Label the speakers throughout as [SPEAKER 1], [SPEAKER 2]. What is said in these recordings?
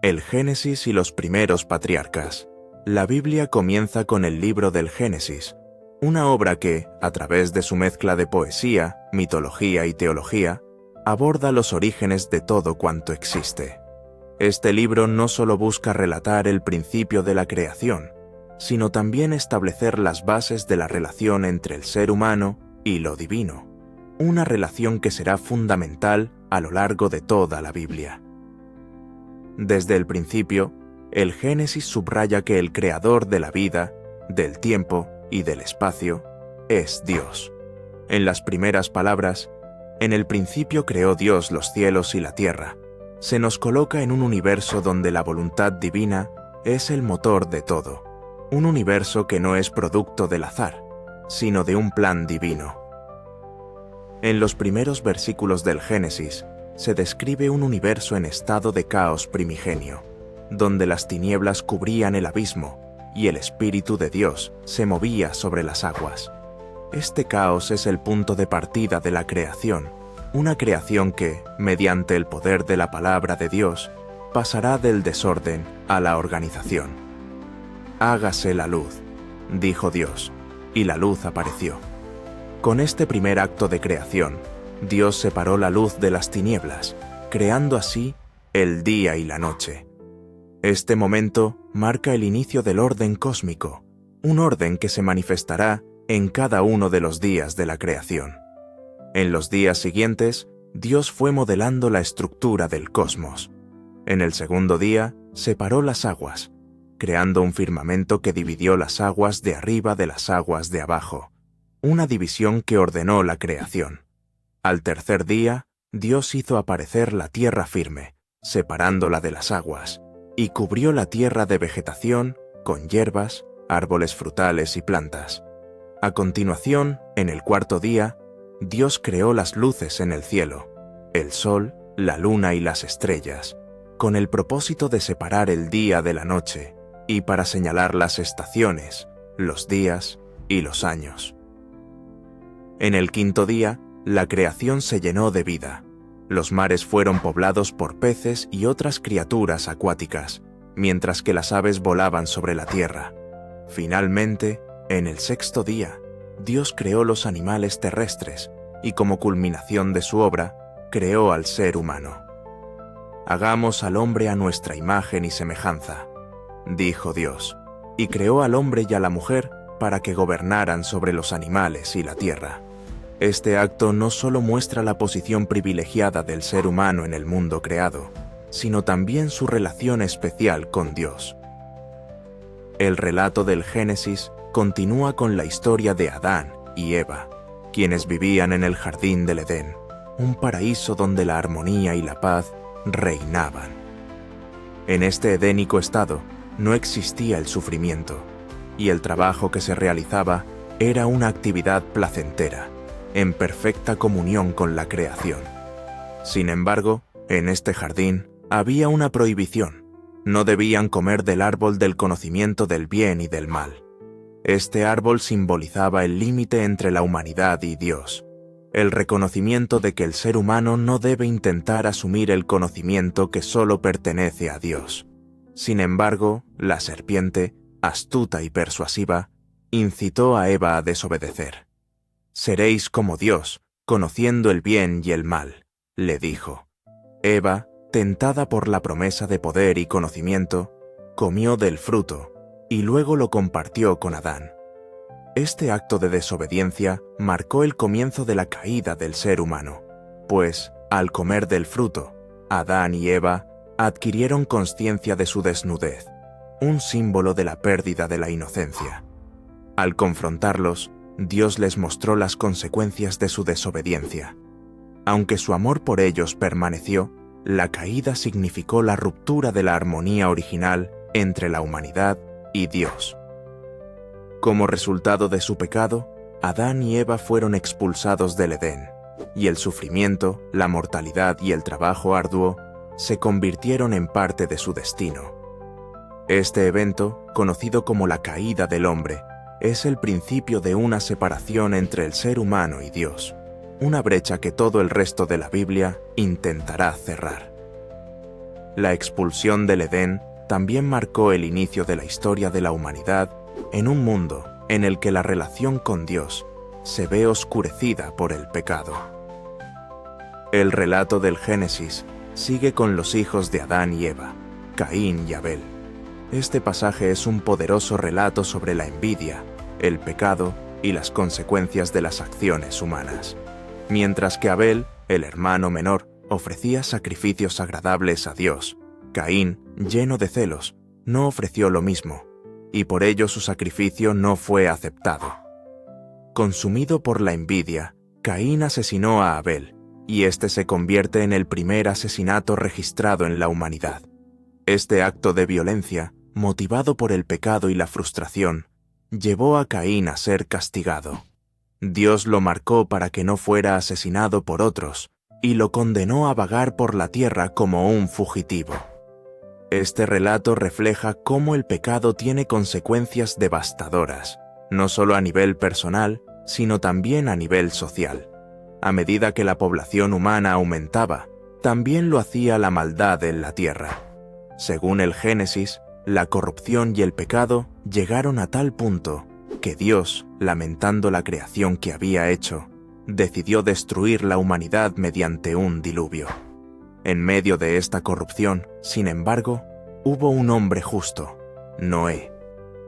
[SPEAKER 1] El Génesis y los primeros patriarcas. La Biblia comienza con el libro del Génesis, una obra que, a través de su mezcla de poesía, mitología y teología, aborda los orígenes de todo cuanto existe. Este libro no solo busca relatar el principio de la creación, sino también establecer las bases de la relación entre el ser humano y lo divino, una relación que será fundamental a lo largo de toda la Biblia. Desde el principio, el Génesis subraya que el creador de la vida, del tiempo y del espacio es Dios. En las primeras palabras, en el principio creó Dios los cielos y la tierra, se nos coloca en un universo donde la voluntad divina es el motor de todo, un universo que no es producto del azar, sino de un plan divino. En los primeros versículos del Génesis, se describe un universo en estado de caos primigenio, donde las tinieblas cubrían el abismo y el Espíritu de Dios se movía sobre las aguas. Este caos es el punto de partida de la creación, una creación que, mediante el poder de la palabra de Dios, pasará del desorden a la organización. «Hágase la luz», dijo Dios, y la luz apareció. Con este primer acto de creación, Dios separó la luz de las tinieblas, creando así el día y la noche. Este momento marca el inicio del orden cósmico, un orden que se manifestará en cada uno de los días de la creación. En los días siguientes, Dios fue modelando la estructura del cosmos. En el segundo día, separó las aguas, creando un firmamento que dividió las aguas de arriba de las aguas de abajo, una división que ordenó la creación. Al tercer día, Dios hizo aparecer la tierra firme, separándola de las aguas, y cubrió la tierra de vegetación con hierbas, árboles frutales y plantas. A continuación, en el cuarto día, Dios creó las luces en el cielo, el sol, la luna y las estrellas, con el propósito de separar el día de la noche y para señalar las estaciones, los días y los años. En el quinto día, la creación se llenó de vida. Los mares fueron poblados por peces y otras criaturas acuáticas, mientras que las aves volaban sobre la tierra. Finalmente, en el sexto día, Dios creó los animales terrestres y como culminación de su obra, creó al ser humano. «Hagamos al hombre a nuestra imagen y semejanza», dijo Dios, y creó al hombre y a la mujer para que gobernaran sobre los animales y la tierra. Este acto no solo muestra la posición privilegiada del ser humano en el mundo creado, sino también su relación especial con Dios. El relato del Génesis continúa con la historia de Adán y Eva, quienes vivían en el jardín del Edén, un paraíso donde la armonía y la paz reinaban. En este edénico estado no existía el sufrimiento, y el trabajo que se realizaba era una actividad placentera, en perfecta comunión con la creación. Sin embargo, en este jardín había una prohibición: no debían comer del árbol del conocimiento del bien y del mal. Este árbol simbolizaba el límite entre la humanidad y Dios, el reconocimiento de que el ser humano no debe intentar asumir el conocimiento que solo pertenece a Dios. Sin embargo, la serpiente, astuta y persuasiva, incitó a Eva a desobedecer. «Seréis como Dios, conociendo el bien y el mal», le dijo. Eva, tentada por la promesa de poder y conocimiento, comió del fruto y luego lo compartió con Adán. Este acto de desobediencia marcó el comienzo de la caída del ser humano, pues, al comer del fruto, Adán y Eva adquirieron consciencia de su desnudez, un símbolo de la pérdida de la inocencia. Al confrontarlos, Dios les mostró las consecuencias de su desobediencia. Aunque su amor por ellos permaneció, la caída significó la ruptura de la armonía original entre la humanidad y Dios. Como resultado de su pecado, Adán y Eva fueron expulsados del Edén, y el sufrimiento, la mortalidad y el trabajo arduo se convirtieron en parte de su destino. Este evento, conocido como la caída del hombre, es el principio de una separación entre el ser humano y Dios, una brecha que todo el resto de la Biblia intentará cerrar. La expulsión del Edén también marcó el inicio de la historia de la humanidad en un mundo en el que la relación con Dios se ve oscurecida por el pecado. El relato del Génesis sigue con los hijos de Adán y Eva, Caín y Abel. Este pasaje es un poderoso relato sobre la envidia, el pecado y las consecuencias de las acciones humanas. Mientras que Abel, el hermano menor, ofrecía sacrificios agradables a Dios, Caín, lleno de celos, no ofreció lo mismo, y por ello su sacrificio no fue aceptado. Consumido por la envidia, Caín asesinó a Abel, y este se convierte en el primer asesinato registrado en la humanidad. Este acto de violencia, motivado por el pecado y la frustración, llevó a Caín a ser castigado. Dios lo marcó para que no fuera asesinado por otros, y lo condenó a vagar por la tierra como un fugitivo. Este relato refleja cómo el pecado tiene consecuencias devastadoras, no solo a nivel personal, sino también a nivel social. A medida que la población humana aumentaba, también lo hacía la maldad en la tierra. Según el Génesis, la corrupción y el pecado llegaron a tal punto que Dios, lamentando la creación que había hecho, decidió destruir la humanidad mediante un diluvio. En medio de esta corrupción, sin embargo, hubo un hombre justo, Noé.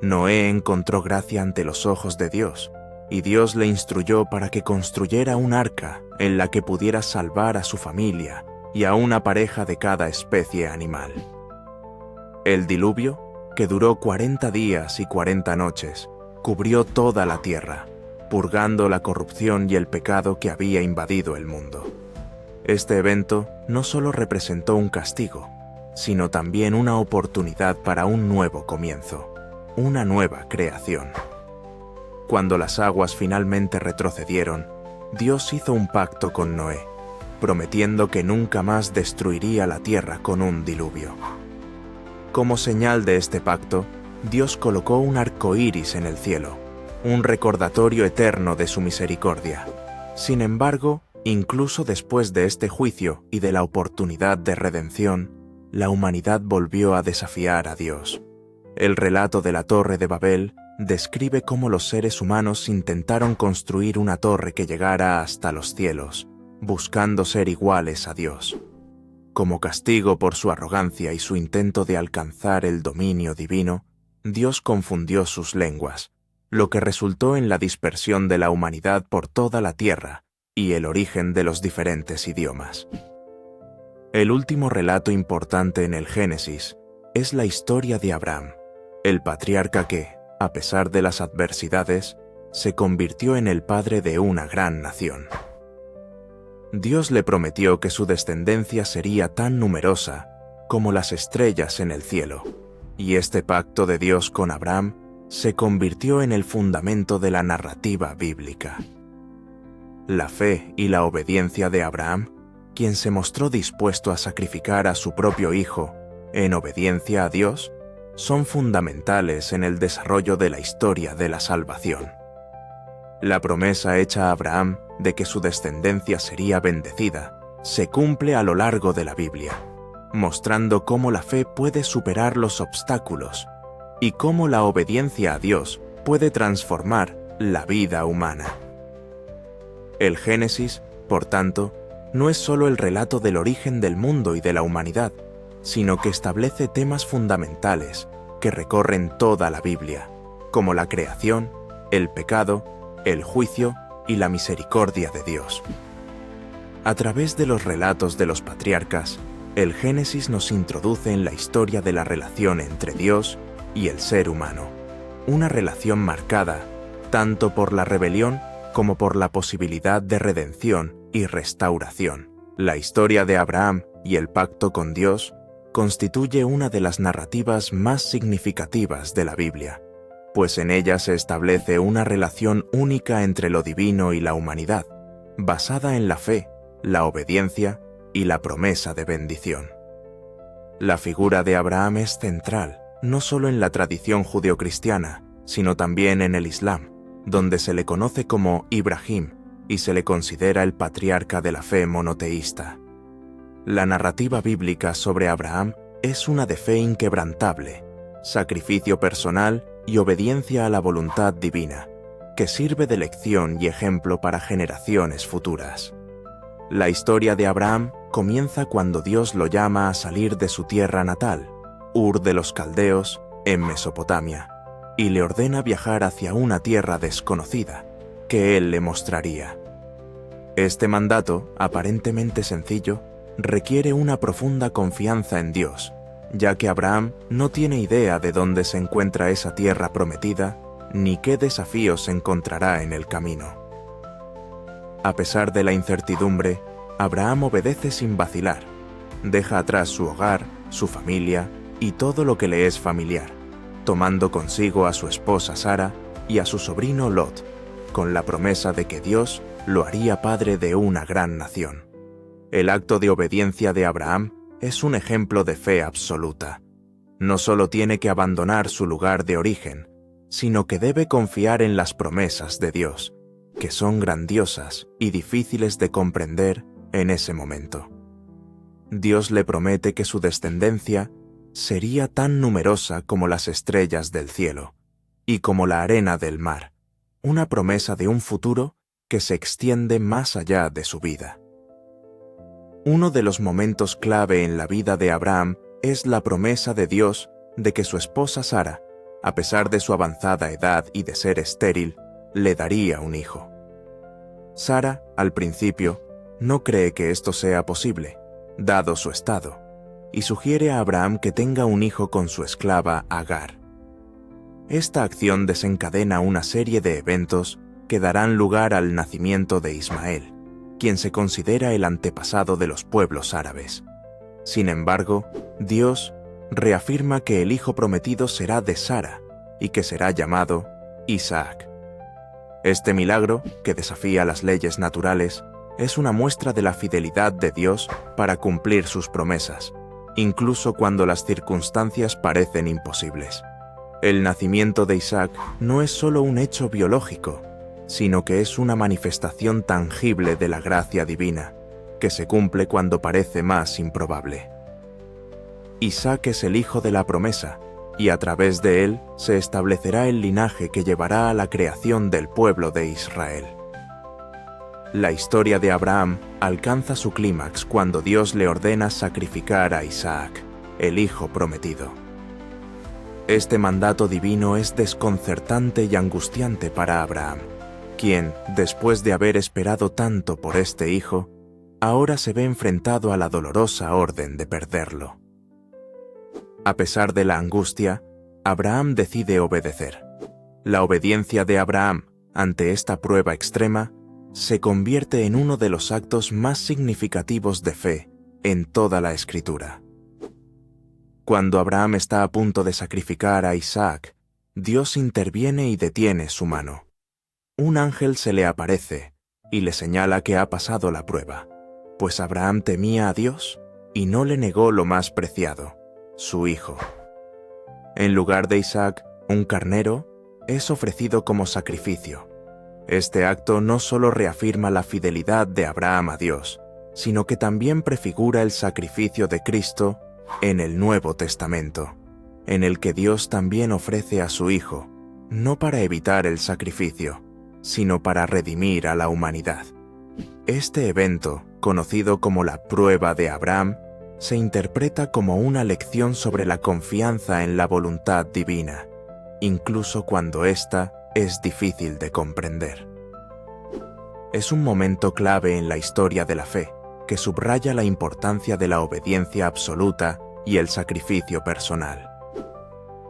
[SPEAKER 1] Noé encontró gracia ante los ojos de Dios, y Dios le instruyó para que construyera un arca en la que pudiera salvar a su familia y a una pareja de cada especie animal. El diluvio, que duró 40 días y 40 noches, cubrió toda la tierra, purgando la corrupción y el pecado que había invadido el mundo. Este evento no solo representó un castigo, sino también una oportunidad para un nuevo comienzo, una nueva creación. Cuando las aguas finalmente retrocedieron, Dios hizo un pacto con Noé, prometiendo que nunca más destruiría la tierra con un diluvio. Como señal de este pacto, Dios colocó un arco iris en el cielo, un recordatorio eterno de su misericordia. Sin embargo, incluso después de este juicio y de la oportunidad de redención, la humanidad volvió a desafiar a Dios. El relato de la Torre de Babel describe cómo los seres humanos intentaron construir una torre que llegara hasta los cielos, buscando ser iguales a Dios. Como castigo por su arrogancia y su intento de alcanzar el dominio divino, Dios confundió sus lenguas, lo que resultó en la dispersión de la humanidad por toda la tierra y el origen de los diferentes idiomas. El último relato importante en el Génesis es la historia de Abraham, el patriarca que, a pesar de las adversidades, se convirtió en el padre de una gran nación. Dios le prometió que su descendencia sería tan numerosa como las estrellas en el cielo, y este pacto de Dios con Abraham se convirtió en el fundamento de la narrativa bíblica. La fe y la obediencia de Abraham, quien se mostró dispuesto a sacrificar a su propio hijo en obediencia a Dios, son fundamentales en el desarrollo de la historia de la salvación. La promesa hecha a Abraham de que su descendencia sería bendecida se cumple a lo largo de la Biblia, mostrando cómo la fe puede superar los obstáculos y cómo la obediencia a Dios puede transformar la vida humana. El Génesis, por tanto, no es solo el relato del origen del mundo y de la humanidad, sino que establece temas fundamentales que recorren toda la Biblia, como la creación, el pecado, el juicio y la misericordia de Dios. A través de los relatos de los patriarcas, el Génesis nos introduce en la historia de la relación entre Dios y el ser humano, una relación marcada tanto por la rebelión como por la posibilidad de redención y restauración. La historia de Abraham y el pacto con Dios constituye una de las narrativas más significativas de la Biblia, pues en ella se establece una relación única entre lo divino y la humanidad, basada en la fe, la obediencia y la promesa de bendición. La figura de Abraham es central, no solo en la tradición judeocristiana, sino también en el Islam, donde se le conoce como Ibrahim y se le considera el patriarca de la fe monoteísta. La narrativa bíblica sobre Abraham es una de fe inquebrantable, sacrificio personal y obediencia a la voluntad divina, que sirve de lección y ejemplo para generaciones futuras. La historia de Abraham comienza cuando Dios lo llama a salir de su tierra natal, Ur de los Caldeos, en Mesopotamia, y le ordena viajar hacia una tierra desconocida, que él le mostraría. Este mandato, aparentemente sencillo, requiere una profunda confianza en Dios, ya que Abraham no tiene idea de dónde se encuentra esa tierra prometida, ni qué desafíos encontrará en el camino. A pesar de la incertidumbre, Abraham obedece sin vacilar. Deja atrás su hogar, su familia y todo lo que le es familiar, tomando consigo a su esposa Sara y a su sobrino Lot, con la promesa de que Dios lo haría padre de una gran nación. El acto de obediencia de Abraham es un ejemplo de fe absoluta. No solo tiene que abandonar su lugar de origen, sino que debe confiar en las promesas de Dios, que son grandiosas y difíciles de comprender en ese momento. Dios le promete que su descendencia sería tan numerosa como las estrellas del cielo y como la arena del mar, una promesa de un futuro que se extiende más allá de su vida. Uno de los momentos clave en la vida de Abraham es la promesa de Dios de que su esposa Sara, a pesar de su avanzada edad y de ser estéril, le daría un hijo. Sara, al principio, no cree que esto sea posible, dado su estado, y sugiere a Abraham que tenga un hijo con su esclava Agar. Esta acción desencadena una serie de eventos que darán lugar al nacimiento de Ismael, quien se considera el antepasado de los pueblos árabes. Sin embargo, Dios reafirma que el hijo prometido será de Sara y que será llamado Isaac. Este milagro, que desafía las leyes naturales, es una muestra de la fidelidad de Dios para cumplir sus promesas, incluso cuando las circunstancias parecen imposibles. El nacimiento de Isaac no es solo un hecho biológico, sino que es una manifestación tangible de la gracia divina, que se cumple cuando parece más improbable. Isaac es el hijo de la promesa, y a través de él se establecerá el linaje que llevará a la creación del pueblo de Israel. La historia de Abraham alcanza su clímax cuando Dios le ordena sacrificar a Isaac, el hijo prometido. Este mandato divino es desconcertante y angustiante para Abraham, quien, después de haber esperado tanto por este hijo, ahora se ve enfrentado a la dolorosa orden de perderlo. A pesar de la angustia, Abraham decide obedecer. La obediencia de Abraham ante esta prueba extrema se convierte en uno de los actos más significativos de fe en toda la Escritura. Cuando Abraham está a punto de sacrificar a Isaac, Dios interviene y detiene su mano. Un ángel se le aparece y le señala que ha pasado la prueba, pues Abraham temía a Dios y no le negó lo más preciado, su hijo. En lugar de Isaac, un carnero es ofrecido como sacrificio. Este acto no solo reafirma la fidelidad de Abraham a Dios, sino que también prefigura el sacrificio de Cristo en el Nuevo Testamento, en el que Dios también ofrece a su Hijo, no para evitar el sacrificio, sino para redimir a la humanidad. Este evento, conocido como la prueba de Abraham, se interpreta como una lección sobre la confianza en la voluntad divina, incluso cuando ésta es difícil de comprender. Es un momento clave en la historia de la fe, que subraya la importancia de la obediencia absoluta y el sacrificio personal.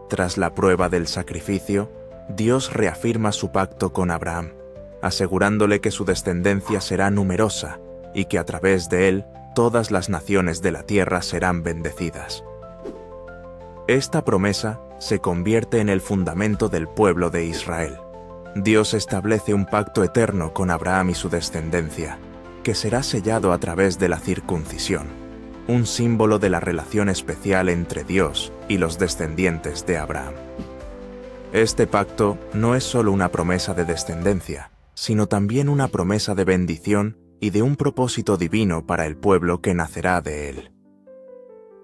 [SPEAKER 1] Tras la prueba del sacrificio, Dios reafirma su pacto con Abraham, asegurándole que su descendencia será numerosa y que a través de él todas las naciones de la tierra serán bendecidas. Esta promesa se convierte en el fundamento del pueblo de Israel. Dios establece un pacto eterno con Abraham y su descendencia, que será sellado a través de la circuncisión, un símbolo de la relación especial entre Dios y los descendientes de Abraham. Este pacto no es solo una promesa de descendencia, sino también una promesa de bendición y de un propósito divino para el pueblo que nacerá de él.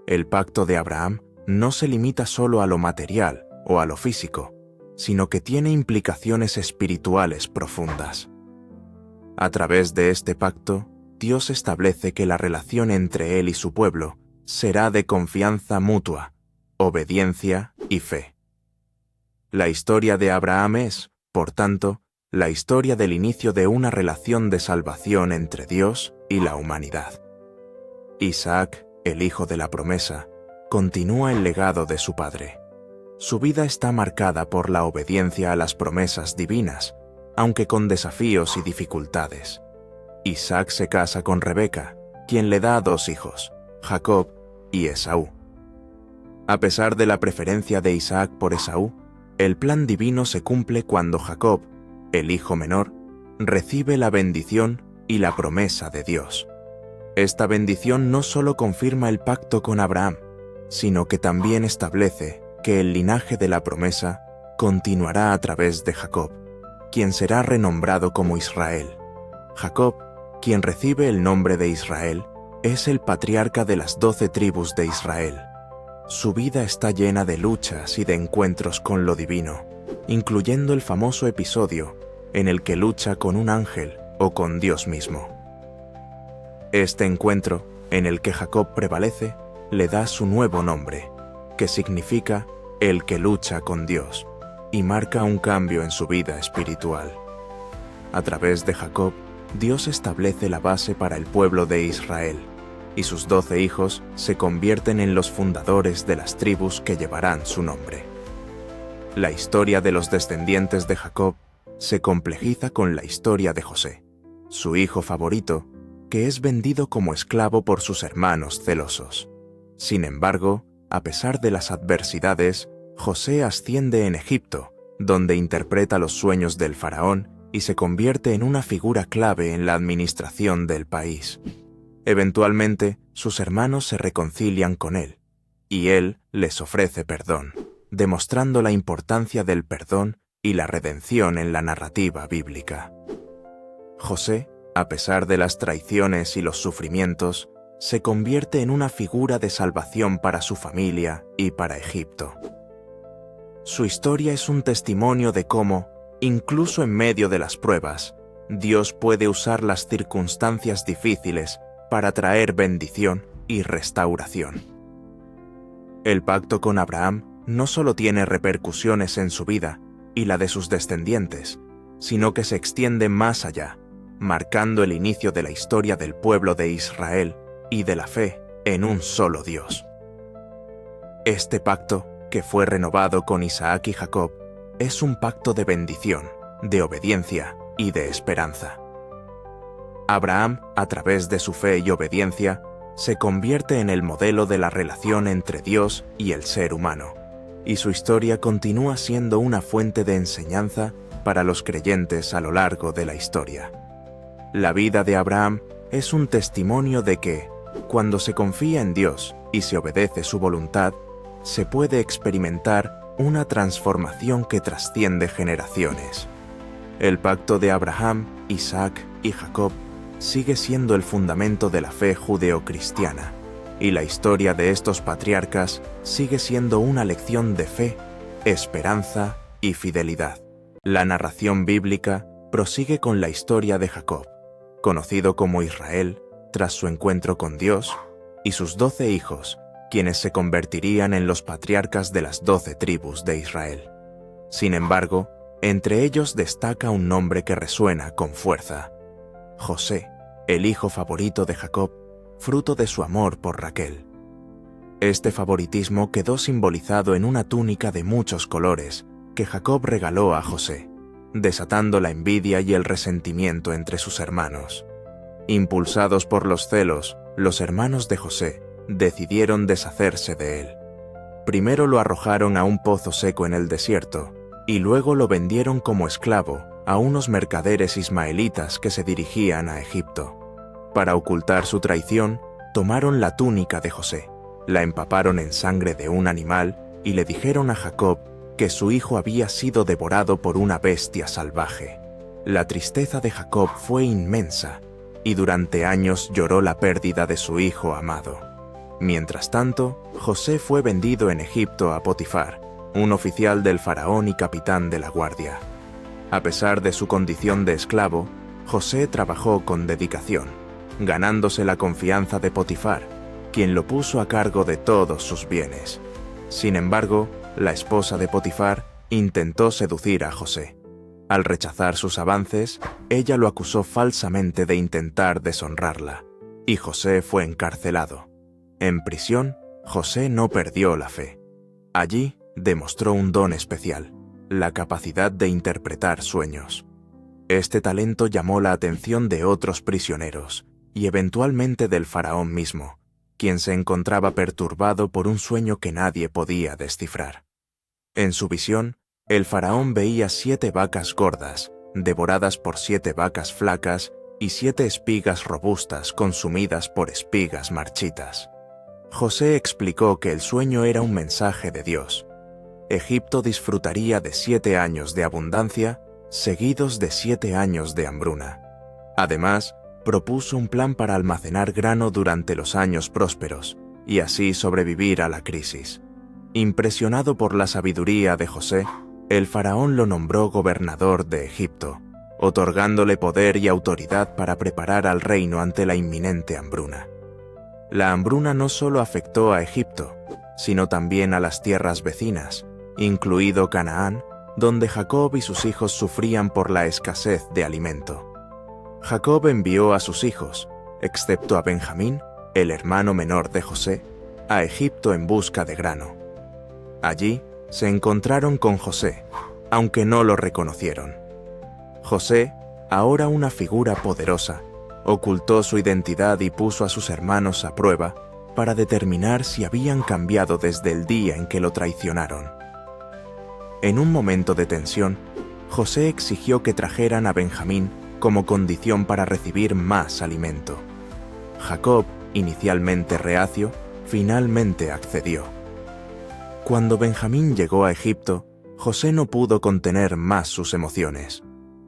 [SPEAKER 1] El pacto de Abraham no se limita solo a lo material o a lo físico, sino que tiene implicaciones espirituales profundas. A través de este pacto, Dios establece que la relación entre Él y su pueblo será de confianza mutua, obediencia y fe. La historia de Abraham es, por tanto, la historia del inicio de una relación de salvación entre Dios y la humanidad. Isaac, el hijo de la promesa, continúa el legado de su padre. Su vida está marcada por la obediencia a las promesas divinas, aunque con desafíos y dificultades. Isaac se casa con Rebeca, quien le da 2 hijos, Jacob y Esaú. A pesar de la preferencia de Isaac por Esaú, el plan divino se cumple cuando Jacob, el hijo menor, recibe la bendición y la promesa de Dios. Esta bendición no solo confirma el pacto con Abraham, sino que también establece que el linaje de la promesa continuará a través de Jacob, quien será renombrado como Israel. Jacob, quien recibe el nombre de Israel, es el patriarca de las 12 tribus de Israel. Su vida está llena de luchas y de encuentros con lo divino, incluyendo el famoso episodio en el que lucha con un ángel o con Dios mismo. Este encuentro, en el que Jacob prevalece, le da su nuevo nombre, que significa el que lucha con Dios, y marca un cambio en su vida espiritual. A través de Jacob, Dios establece la base para el pueblo de Israel, y sus 12 hijos se convierten en los fundadores de las tribus que llevarán su nombre. La historia de los descendientes de Jacob se complejiza con la historia de José, su hijo favorito, que es vendido como esclavo por sus hermanos celosos. Sin embargo, a pesar de las adversidades, José asciende en Egipto, donde interpreta los sueños del faraón y se convierte en una figura clave en la administración del país. Eventualmente, sus hermanos se reconcilian con él, y él les ofrece perdón, demostrando la importancia del perdón y la redención en la narrativa bíblica. José, a pesar de las traiciones y los sufrimientos, se convierte en una figura de salvación para su familia y para Egipto. Su historia es un testimonio de cómo, incluso en medio de las pruebas, Dios puede usar las circunstancias difíciles para traer bendición y restauración. El pacto con Abraham no solo tiene repercusiones en su vida y la de sus descendientes, sino que se extiende más allá, marcando el inicio de la historia del pueblo de Israel y de la fe en un solo Dios. Este pacto, que fue renovado con Isaac y Jacob, es un pacto de bendición, de obediencia y de esperanza. Abraham, a través de su fe y obediencia, se convierte en el modelo de la relación entre Dios y el ser humano, y su historia continúa siendo una fuente de enseñanza para los creyentes a lo largo de la historia. La vida de Abraham es un testimonio de que, cuando se confía en Dios y se obedece su voluntad, se puede experimentar una transformación que trasciende generaciones. El pacto de Abraham, Isaac y Jacob sigue siendo el fundamento de la fe judeocristiana, y la historia de estos patriarcas sigue siendo una lección de fe, esperanza y fidelidad. La narración bíblica prosigue con la historia de Jacob, conocido como Israel, tras su encuentro con Dios, y sus 12 hijos, quienes se convertirían en los patriarcas de las 12 tribus de Israel. Sin embargo, entre ellos destaca un nombre que resuena con fuerza: José, el hijo favorito de Jacob, fruto de su amor por Raquel. Este favoritismo quedó simbolizado en una túnica de muchos colores que Jacob regaló a José, desatando la envidia y el resentimiento entre sus hermanos. Impulsados por los celos, los hermanos de José decidieron deshacerse de él. Primero lo arrojaron a un pozo seco en el desierto, y luego lo vendieron como esclavo a unos mercaderes ismaelitas que se dirigían a Egipto. Para ocultar su traición, tomaron la túnica de José, la empaparon en sangre de un animal y le dijeron a Jacob que su hijo había sido devorado por una bestia salvaje. La tristeza de Jacob fue inmensa, y durante años lloró la pérdida de su hijo amado. Mientras tanto, José fue vendido en Egipto a Potifar, un oficial del faraón y capitán de la guardia. A pesar de su condición de esclavo, José trabajó con dedicación, ganándose la confianza de Potifar, quien lo puso a cargo de todos sus bienes. Sin embargo, la esposa de Potifar intentó seducir a José. Al rechazar sus avances, ella lo acusó falsamente de intentar deshonrarla, y José fue encarcelado. En prisión, José no perdió la fe. Allí demostró un don especial, la capacidad de interpretar sueños. Este talento llamó la atención de otros prisioneros y eventualmente del faraón mismo, quien se encontraba perturbado por un sueño que nadie podía descifrar. En su visión, el faraón veía 7 vacas gordas, devoradas por 7 vacas flacas y 7 espigas robustas consumidas por espigas marchitas. José explicó que el sueño era un mensaje de Dios. Egipto disfrutaría de 7 años de abundancia, seguidos de 7 años de hambruna. Además, propuso un plan para almacenar grano durante los años prósperos y así sobrevivir a la crisis. Impresionado por la sabiduría de José, el faraón lo nombró gobernador de Egipto, otorgándole poder y autoridad para preparar al reino ante la inminente hambruna. La hambruna no solo afectó a Egipto, sino también a las tierras vecinas, incluido Canaán, donde Jacob y sus hijos sufrían por la escasez de alimento. Jacob envió a sus hijos, excepto a Benjamín, el hermano menor de José, a Egipto en busca de grano. Allí se encontraron con José, aunque no lo reconocieron. José, ahora una figura poderosa, ocultó su identidad y puso a sus hermanos a prueba para determinar si habían cambiado desde el día en que lo traicionaron. En un momento de tensión, José exigió que trajeran a Benjamín como condición para recibir más alimento. Jacob, inicialmente reacio, finalmente accedió. Cuando Benjamín llegó a Egipto, José no pudo contener más sus emociones.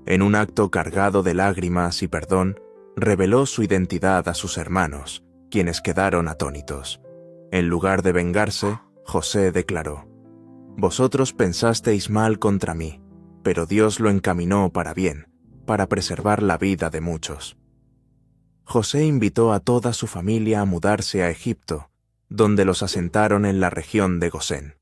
[SPEAKER 1] En un acto cargado de lágrimas y perdón, reveló su identidad a sus hermanos, quienes quedaron atónitos. En lugar de vengarse, José declaró: «Vosotros pensasteis mal contra mí, pero Dios lo encaminó para bien, para preservar la vida de muchos». José invitó a toda su familia a mudarse a Egipto, donde los asentaron en la región de Gosén.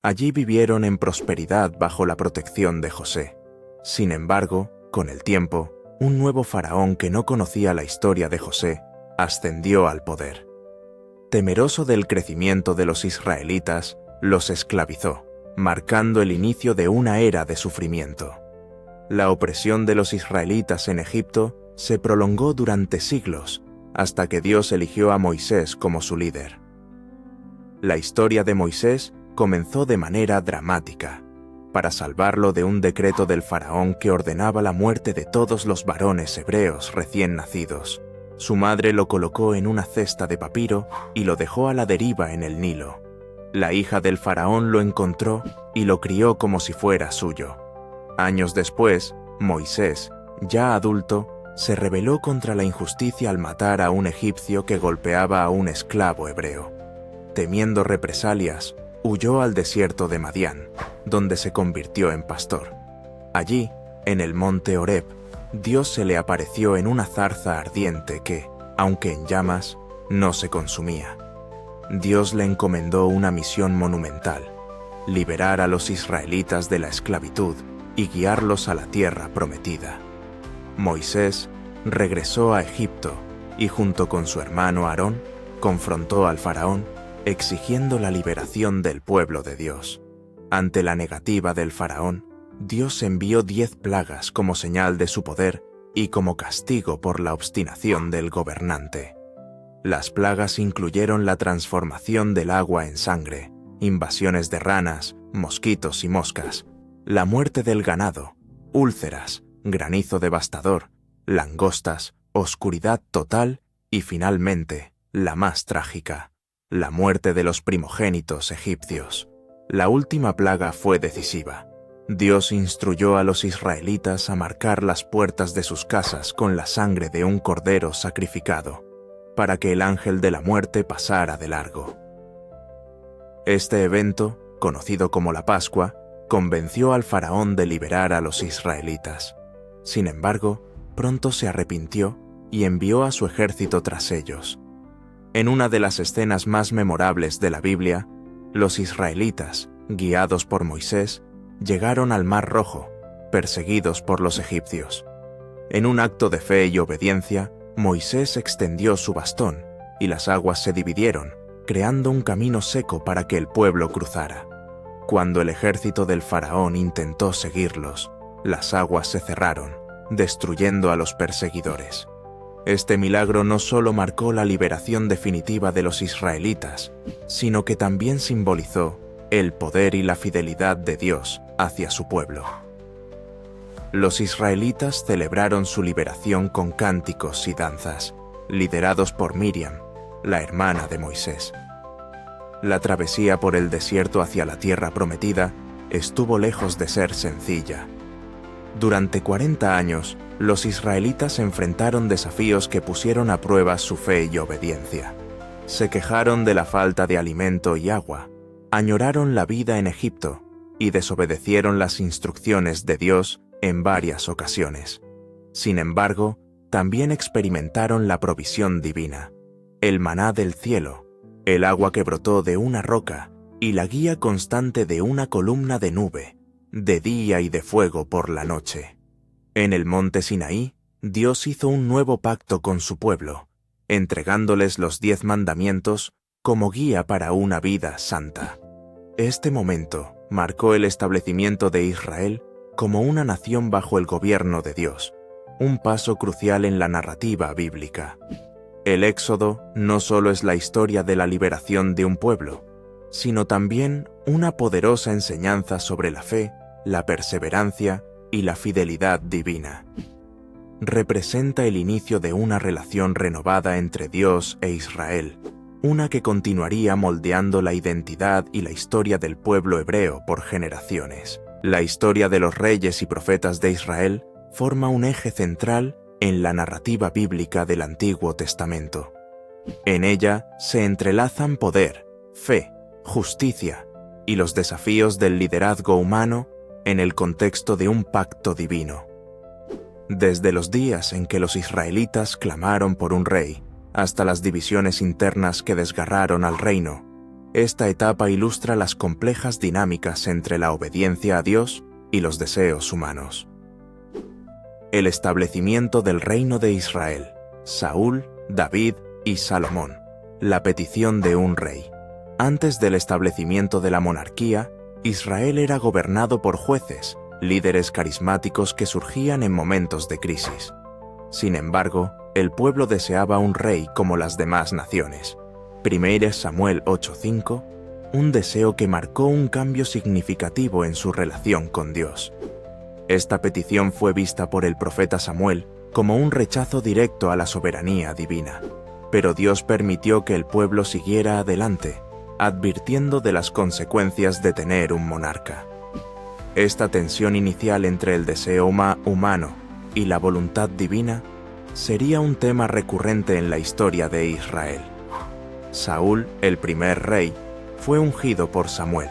[SPEAKER 1] Allí vivieron en prosperidad bajo la protección de José. Sin embargo, con el tiempo, un nuevo faraón que no conocía la historia de José ascendió al poder. Temeroso del crecimiento de los israelitas, los esclavizó, marcando el inicio de una era de sufrimiento. La opresión de los israelitas en Egipto se prolongó durante siglos, hasta que Dios eligió a Moisés como su líder. La historia de Moisés comenzó de manera dramática, para salvarlo de un decreto del faraón que ordenaba la muerte de todos los varones hebreos recién nacidos. Su madre lo colocó en una cesta de papiro y lo dejó a la deriva en el Nilo. La hija del faraón lo encontró y lo crió como si fuera suyo. Años después, Moisés, ya adulto, se rebeló contra la injusticia al matar a un egipcio que golpeaba a un esclavo hebreo. Temiendo represalias, huyó al desierto de Madián, donde se convirtió en pastor. Allí, en el monte Horeb, Dios se le apareció en una zarza ardiente que, aunque en llamas, no se consumía. Dios le encomendó una misión monumental: liberar a los israelitas de la esclavitud y guiarlos a la tierra prometida. Moisés regresó a Egipto y junto con su hermano Aarón confrontó al faraón exigiendo la liberación del pueblo de Dios. Ante la negativa del faraón, Dios envió 10 plagas como señal de su poder y como castigo por la obstinación del gobernante. Las plagas incluyeron la transformación del agua en sangre, invasiones de ranas, mosquitos y moscas, la muerte del ganado, úlceras, granizo devastador, langostas, oscuridad total y finalmente, la más trágica, la muerte de los primogénitos egipcios. La última plaga fue decisiva. Dios instruyó a los israelitas a marcar las puertas de sus casas con la sangre de un cordero sacrificado, para que el ángel de la muerte pasara de largo. Este evento, conocido como la Pascua, convenció al faraón de liberar a los israelitas. Sin embargo, pronto se arrepintió y envió a su ejército tras ellos. En una de las escenas más memorables de la Biblia, los israelitas, guiados por Moisés, llegaron al Mar Rojo, perseguidos por los egipcios. En un acto de fe y obediencia, Moisés extendió su bastón y las aguas se dividieron, creando un camino seco para que el pueblo cruzara. Cuando el ejército del faraón intentó seguirlos, las aguas se cerraron, destruyendo a los perseguidores. Este milagro no solo marcó la liberación definitiva de los israelitas, sino que también simbolizó el poder y la fidelidad de Dios hacia su pueblo. Los israelitas celebraron su liberación con cánticos y danzas, liderados por Miriam, la hermana de Moisés. La travesía por el desierto hacia la tierra prometida estuvo lejos de ser sencilla. Durante 40 años, los israelitas enfrentaron desafíos que pusieron a prueba su fe y obediencia. Se quejaron de la falta de alimento y agua, añoraron la vida en Egipto y desobedecieron las instrucciones de Dios en varias ocasiones. Sin embargo, también experimentaron la provisión divina, el maná del cielo, el agua que brotó de una roca y la guía constante de una columna de nube, de día y de fuego por la noche. En el monte Sinaí, Dios hizo un nuevo pacto con su pueblo, entregándoles los 10 mandamientos como guía para una vida santa. Este momento marcó el establecimiento de Israel como una nación bajo el gobierno de Dios, un paso crucial en la narrativa bíblica. El Éxodo no solo es la historia de la liberación de un pueblo, sino también una poderosa enseñanza sobre la fe, la perseverancia y la fidelidad divina. Representa el inicio de una relación renovada entre Dios e Israel, una que continuaría moldeando la identidad y la historia del pueblo hebreo por generaciones. La historia de los reyes y profetas de Israel forma un eje central en la narrativa bíblica del Antiguo Testamento. En ella se entrelazan poder, fe, justicia y los desafíos del liderazgo humano en el contexto de un pacto divino. Desde los días en que los israelitas clamaron por un rey, hasta las divisiones internas que desgarraron al reino, esta etapa ilustra las complejas dinámicas entre la obediencia a Dios y los deseos humanos. El establecimiento del reino de Israel, Saúl, David y Salomón, la petición de un rey. Antes del establecimiento de la monarquía, Israel era gobernado por jueces, líderes carismáticos que surgían en momentos de crisis. Sin embargo, el pueblo deseaba un rey como las demás naciones. 1 Samuel 8:5, un deseo que marcó un cambio significativo en su relación con Dios. Esta petición fue vista por el profeta Samuel como un rechazo directo a la soberanía divina, pero Dios permitió que el pueblo siguiera adelante, advirtiendo de las consecuencias de tener un monarca. Esta tensión inicial entre el deseo humano y la voluntad divina sería un tema recurrente en la historia de Israel. Saúl, el primer rey, fue ungido por Samuel,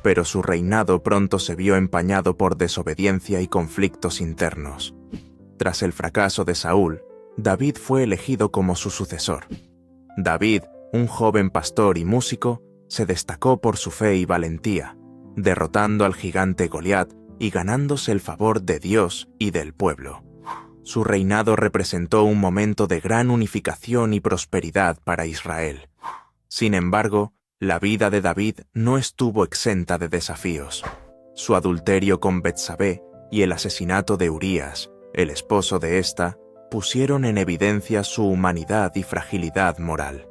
[SPEAKER 1] pero su reinado pronto se vio empañado por desobediencia y conflictos internos. Tras el fracaso de Saúl, David fue elegido como su sucesor. David, un joven pastor y músico, se destacó por su fe y valentía, derrotando al gigante Goliat y ganándose el favor de Dios y del pueblo. Su reinado representó un momento de gran unificación y prosperidad para Israel. Sin embargo, la vida de David no estuvo exenta de desafíos. Su adulterio con Betsabé y el asesinato de Urías, el esposo de ésta, pusieron en evidencia su humanidad y fragilidad moral.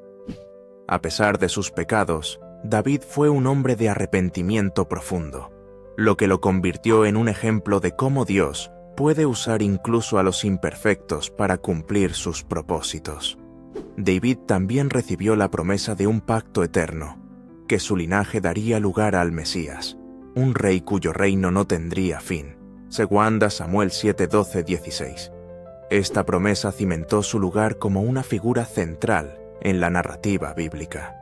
[SPEAKER 1] A pesar de sus pecados, David fue un hombre de arrepentimiento profundo, lo que lo convirtió en un ejemplo de cómo Dios puede usar incluso a los imperfectos para cumplir sus propósitos. David también recibió la promesa de un pacto eterno, que su linaje daría lugar al Mesías, un rey cuyo reino no tendría fin, según Samuel 7:12-16. Esta promesa cimentó su lugar como una figura central en la narrativa bíblica.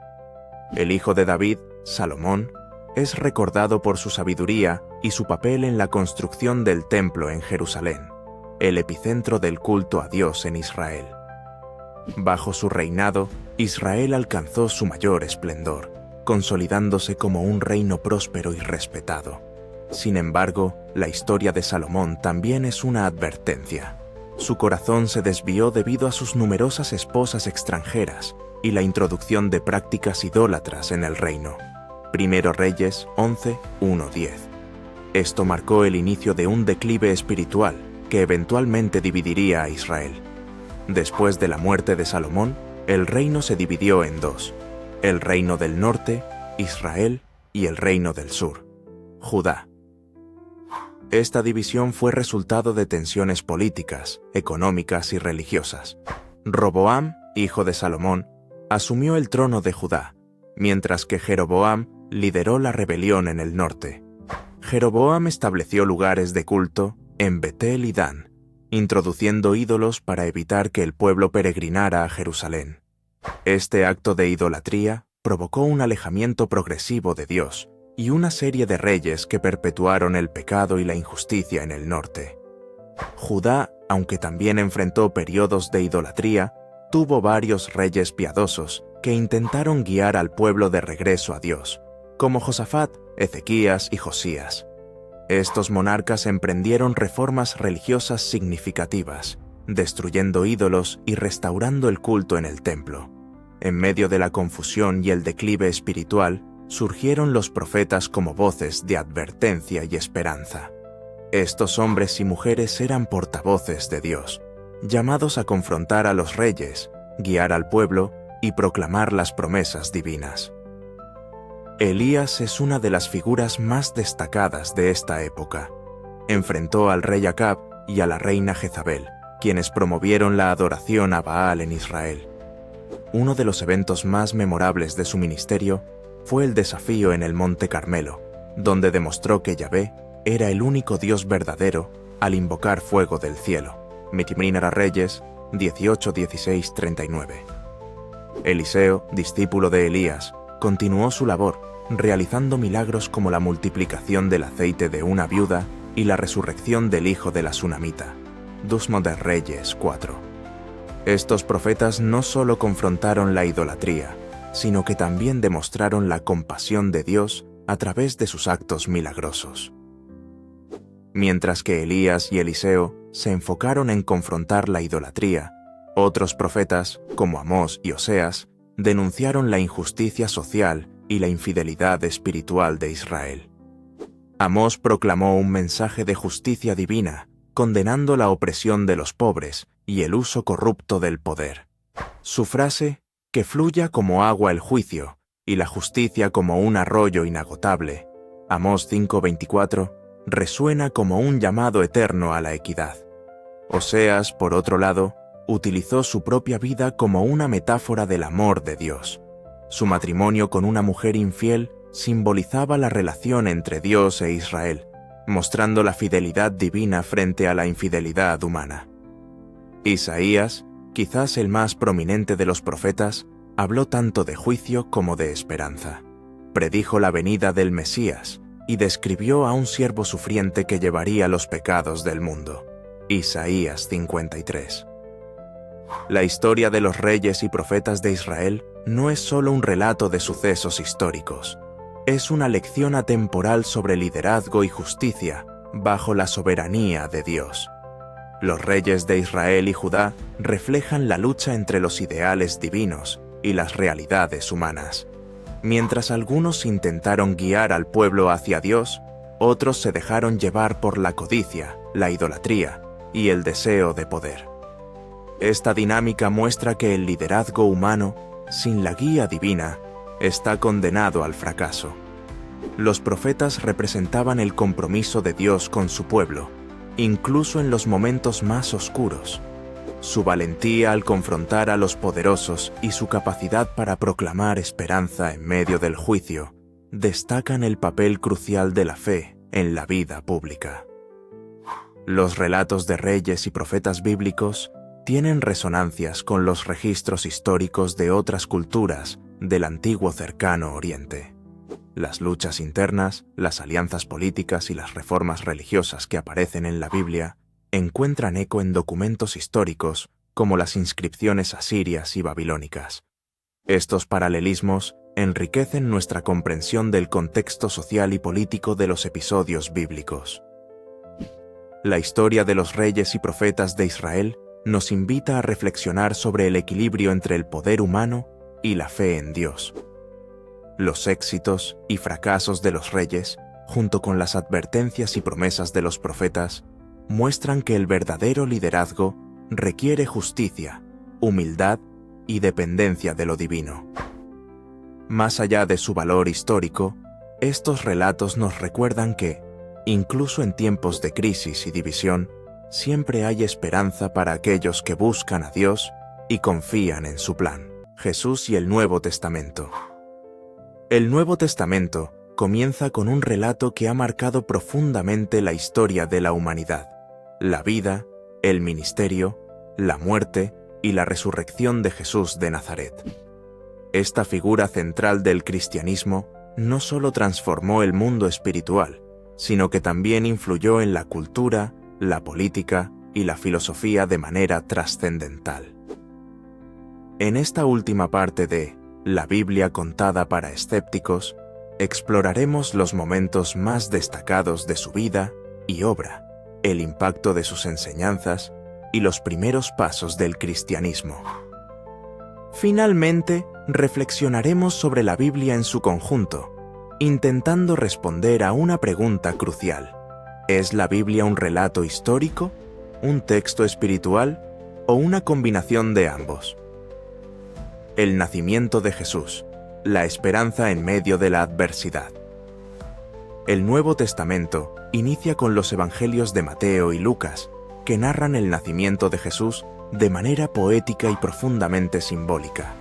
[SPEAKER 1] El hijo de David, Salomón, es recordado por su sabiduría y su papel en la construcción del templo en Jerusalén, el epicentro del culto a Dios en Israel. Bajo su reinado, Israel alcanzó su mayor esplendor, consolidándose como un reino próspero y respetado. Sin embargo, la historia de Salomón también es una advertencia. Su corazón se desvió debido a sus numerosas esposas extranjeras y la introducción de prácticas idólatras en el reino. Primero Reyes 11, 1-10. Esto marcó el inicio de un declive espiritual que eventualmente dividiría a Israel. Después de la muerte de Salomón, el reino se dividió en dos: el reino del norte, Israel, y el reino del sur, Judá. Esta división fue resultado de tensiones políticas, económicas y religiosas. Roboam, hijo de Salomón, asumió el trono de Judá, mientras que Jeroboam lideró la rebelión en el norte. Jeroboam estableció lugares de culto en Betel y Dan, introduciendo ídolos para evitar que el pueblo peregrinara a Jerusalén. Este acto de idolatría provocó un alejamiento progresivo de Dios y una serie de reyes que perpetuaron el pecado y la injusticia en el norte. Judá, aunque también enfrentó periodos de idolatría, tuvo varios reyes piadosos que intentaron guiar al pueblo de regreso a Dios, como Josafat, Ezequías y Josías. Estos monarcas emprendieron reformas religiosas significativas, destruyendo ídolos y restaurando el culto en el templo. En medio de la confusión y el declive espiritual, surgieron los profetas como voces de advertencia y esperanza. Estos hombres y mujeres eran portavoces de Dios, llamados a confrontar a los reyes, guiar al pueblo y proclamar las promesas divinas. Elías es una de las figuras más destacadas de esta época. Enfrentó al rey Acab y a la reina Jezabel, quienes promovieron la adoración a Baal en Israel. Uno de los eventos más memorables de su ministerio fue el desafío en el Monte Carmelo, donde demostró que Yahvé era el único Dios verdadero al invocar fuego del cielo. Primera Reyes 18, 16, 39. Eliseo, discípulo de Elías, continuó su labor, realizando milagros como la multiplicación del aceite de una viuda y la resurrección del hijo de la Sunamita. Segunda de Reyes 4. Estos profetas no solo confrontaron la idolatría, sino que también demostraron la compasión de Dios a través de sus actos milagrosos. Mientras que Elías y Eliseo se enfocaron en confrontar la idolatría, otros profetas, como Amós y Oseas, denunciaron la injusticia social y la infidelidad espiritual de Israel. Amós proclamó un mensaje de justicia divina, condenando la opresión de los pobres y el uso corrupto del poder. Su frase, que fluya como agua el juicio y la justicia como un arroyo inagotable, Amós 5:24, resuena como un llamado eterno a la equidad. Oseas, por otro lado, utilizó su propia vida como una metáfora del amor de Dios. Su matrimonio con una mujer infiel simbolizaba la relación entre Dios e Israel, mostrando la fidelidad divina frente a la infidelidad humana. Isaías, quizás el más prominente de los profetas, habló tanto de juicio como de esperanza. Predijo la venida del Mesías y describió a un siervo sufriente que llevaría los pecados del mundo. Isaías 53. La historia de los reyes y profetas de Israel no es solo un relato de sucesos históricos. Es una lección atemporal sobre liderazgo y justicia bajo la soberanía de Dios. Los reyes de Israel y Judá reflejan la lucha entre los ideales divinos y las realidades humanas. Mientras algunos intentaron guiar al pueblo hacia Dios, otros se dejaron llevar por la codicia, la idolatría y el deseo de poder. Esta dinámica muestra que el liderazgo humano, sin la guía divina, está condenado al fracaso. Los profetas representaban el compromiso de Dios con su pueblo, incluso en los momentos más oscuros. Su valentía al confrontar a los poderosos y su capacidad para proclamar esperanza en medio del juicio destacan el papel crucial de la fe en la vida pública. Los relatos de reyes y profetas bíblicos tienen resonancias con los registros históricos de otras culturas del antiguo cercano Oriente. Las luchas internas, las alianzas políticas y las reformas religiosas que aparecen en la Biblia encuentran eco en documentos históricos como las inscripciones asirias y babilónicas. Estos paralelismos enriquecen nuestra comprensión del contexto social y político de los episodios bíblicos. La historia de los reyes y profetas de Israel nos invita a reflexionar sobre el equilibrio entre el poder humano y la fe en Dios. Los éxitos y fracasos de los reyes, junto con las advertencias y promesas de los profetas, muestran que el verdadero liderazgo requiere justicia, humildad y dependencia de lo divino. Más allá de su valor histórico, estos relatos nos recuerdan que, incluso en tiempos de crisis y división, siempre hay esperanza para aquellos que buscan a Dios y confían en su plan. Jesús y el Nuevo Testamento. El Nuevo Testamento comienza con un relato que ha marcado profundamente la historia de la humanidad: la vida, el ministerio, la muerte y la resurrección de Jesús de Nazaret. Esta figura central del cristianismo no solo transformó el mundo espiritual, sino que también influyó en la cultura, la política y la filosofía de manera trascendental. En esta última parte de La Biblia contada para escépticos, exploraremos los momentos más destacados de su vida y obra, el impacto de sus enseñanzas y los primeros pasos del cristianismo. Finalmente, reflexionaremos sobre la Biblia en su conjunto, intentando responder a una pregunta crucial: ¿es la Biblia un relato histórico, un texto espiritual o una combinación de ambos? El nacimiento de Jesús, la esperanza en medio de la adversidad. El Nuevo Testamento inicia con los Evangelios de Mateo y Lucas, que narran el nacimiento de Jesús de manera poética y profundamente simbólica.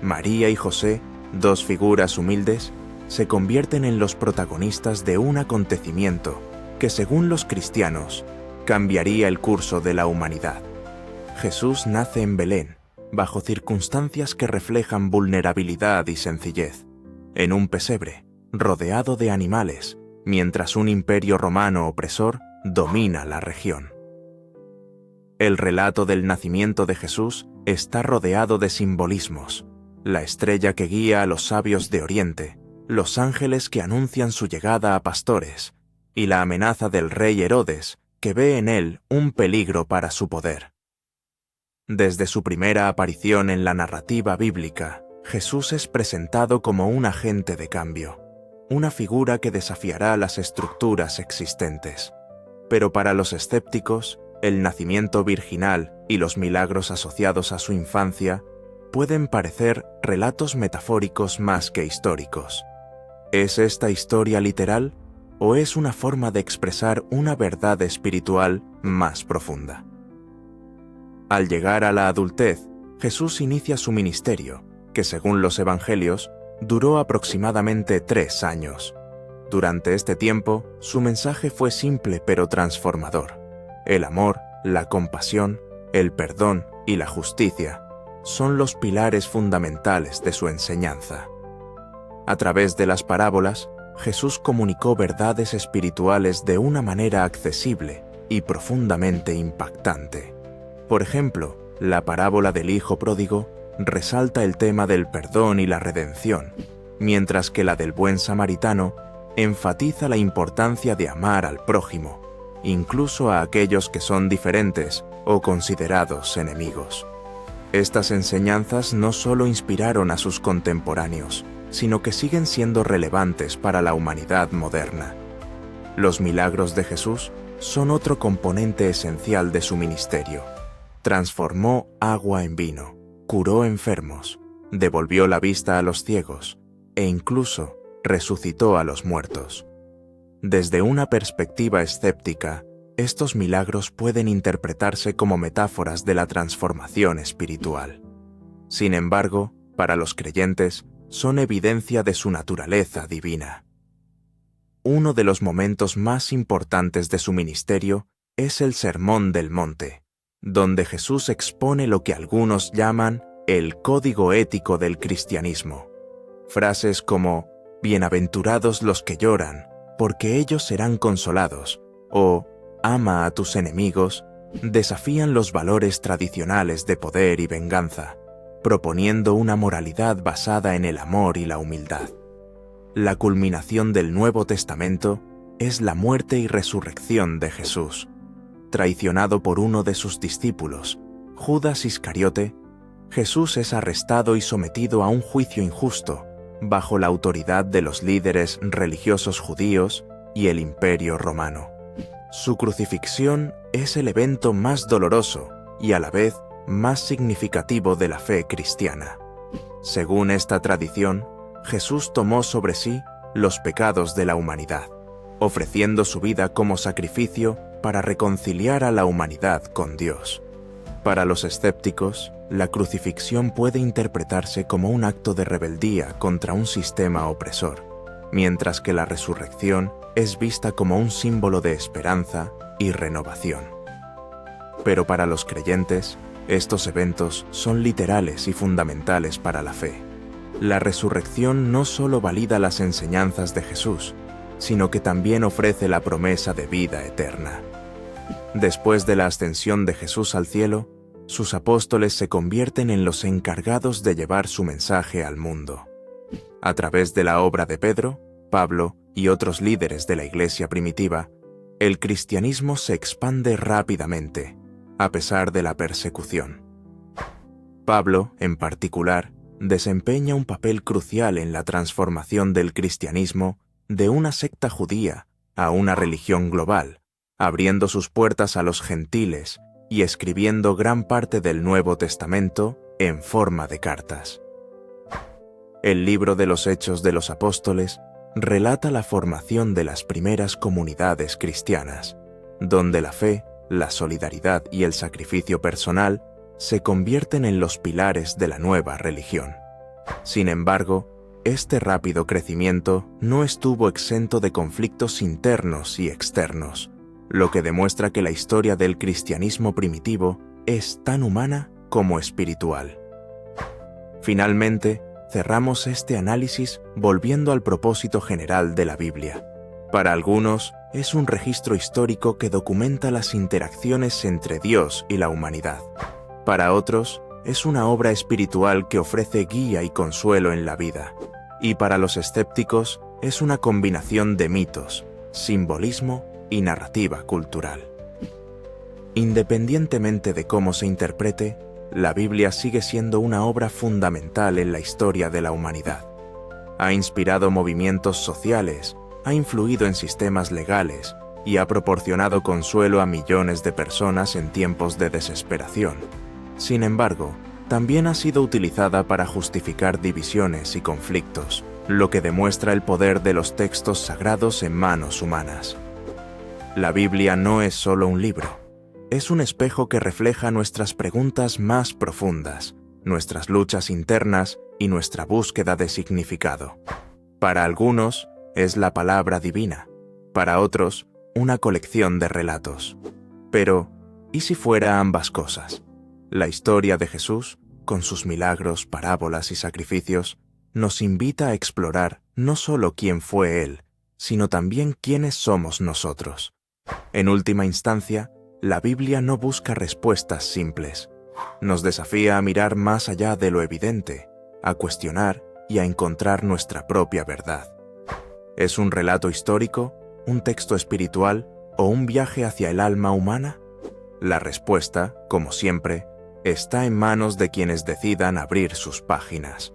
[SPEAKER 1] María y José, dos figuras humildes, se convierten en los protagonistas de un acontecimiento que, según los cristianos, cambiaría el curso de la humanidad. Jesús nace en Belén, bajo circunstancias que reflejan vulnerabilidad y sencillez, en un pesebre, rodeado de animales, mientras un imperio romano opresor domina la región. El relato del nacimiento de Jesús está rodeado de simbolismos: la estrella que guía a los sabios de Oriente, los ángeles que anuncian su llegada a pastores, y la amenaza del rey Herodes, que ve en él un peligro para su poder. Desde su primera aparición en la narrativa bíblica, Jesús es presentado como un agente de cambio, una figura que desafiará las estructuras existentes. Pero para los escépticos, el nacimiento virginal y los milagros asociados a su infancia pueden parecer relatos metafóricos más que históricos. ¿Es esta historia literal o es una forma de expresar una verdad espiritual más profunda? Al llegar a la adultez, Jesús inicia su ministerio, que según los Evangelios, duró aproximadamente 3 años. Durante este tiempo, su mensaje fue simple pero transformador. El amor, la compasión, el perdón y la justicia son los pilares fundamentales de su enseñanza. A través de las parábolas, Jesús comunicó verdades espirituales de una manera accesible y profundamente impactante. Por ejemplo, la parábola del Hijo Pródigo resalta el tema del perdón y la redención, mientras que la del Buen Samaritano enfatiza la importancia de amar al prójimo, incluso a aquellos que son diferentes o considerados enemigos. Estas enseñanzas no solo inspiraron a sus contemporáneos, sino que siguen siendo relevantes para la humanidad moderna. Los milagros de Jesús son otro componente esencial de su ministerio. Transformó agua en vino, curó enfermos, devolvió la vista a los ciegos e incluso resucitó a los muertos. Desde una perspectiva escéptica, estos milagros pueden interpretarse como metáforas de la transformación espiritual. Sin embargo, para los creyentes, son evidencia de su naturaleza divina. Uno de los momentos más importantes de su ministerio es el Sermón del Monte, donde Jesús expone lo que algunos llaman el código ético del cristianismo. Frases como «Bienaventurados los que lloran, porque ellos serán consolados», o «Ama a tus enemigos», desafían los valores tradicionales de poder y venganza, proponiendo una moralidad basada en el amor y la humildad. La culminación del Nuevo Testamento es la muerte y resurrección de Jesús. Traicionado por uno de sus discípulos, Judas Iscariote, Jesús es arrestado y sometido a un juicio injusto, bajo la autoridad de los líderes religiosos judíos y el Imperio Romano. Su crucifixión es el evento más doloroso y a la vez más significativo de la fe cristiana. Según esta tradición, Jesús tomó sobre sí los pecados de la humanidad, ofreciendo su vida como sacrificio para reconciliar a la humanidad con Dios. Para los escépticos, la crucifixión puede interpretarse como un acto de rebeldía contra un sistema opresor, mientras que la resurrección es vista como un símbolo de esperanza y renovación. Pero para los creyentes, estos eventos son literales y fundamentales para la fe. La resurrección no solo valida las enseñanzas de Jesús, sino que también ofrece la promesa de vida eterna. Después de la ascensión de Jesús al cielo, sus apóstoles se convierten en los encargados de llevar su mensaje al mundo. A través de la obra de Pedro, Pablo y otros líderes de la Iglesia primitiva, el cristianismo se expande rápidamente, a pesar de la persecución. Pablo, en particular, desempeña un papel crucial en la transformación del cristianismo de una secta judía a una religión global, abriendo sus puertas a los gentiles y escribiendo gran parte del Nuevo Testamento en forma de cartas. El libro de los Hechos de los Apóstoles relata la formación de las primeras comunidades cristianas, donde la fe, la solidaridad y el sacrificio personal se convierten en los pilares de la nueva religión. Sin embargo, este rápido crecimiento no estuvo exento de conflictos internos y externos, lo que demuestra que la historia del cristianismo primitivo es tan humana como espiritual. Finalmente, cerramos este análisis volviendo al propósito general de la Biblia. Para algunos, es un registro histórico que documenta las interacciones entre Dios y la humanidad. Para otros, es una obra espiritual que ofrece guía y consuelo en la vida. Y para los escépticos, es una combinación de mitos, simbolismo y narrativa cultural. Independientemente de cómo se interprete, la Biblia sigue siendo una obra fundamental en la historia de la humanidad. Ha inspirado movimientos sociales, ha influido en sistemas legales y ha proporcionado consuelo a millones de personas en tiempos de desesperación. Sin embargo, también ha sido utilizada para justificar divisiones y conflictos, lo que demuestra el poder de los textos sagrados en manos humanas. La Biblia no es solo un libro, es un espejo que refleja nuestras preguntas más profundas, nuestras luchas internas y nuestra búsqueda de significado. Para algunos, es la palabra divina, para otros, una colección de relatos. Pero, ¿y si fuera ambas cosas? La historia de Jesús, con sus milagros, parábolas y sacrificios, nos invita a explorar no solo quién fue Él, sino también quiénes somos nosotros. En última instancia, la Biblia no busca respuestas simples. Nos desafía a mirar más allá de lo evidente, a cuestionar y a encontrar nuestra propia verdad. ¿Es un relato histórico, un texto espiritual o un viaje hacia el alma humana? La respuesta, como siempre, está en manos de quienes decidan abrir sus páginas.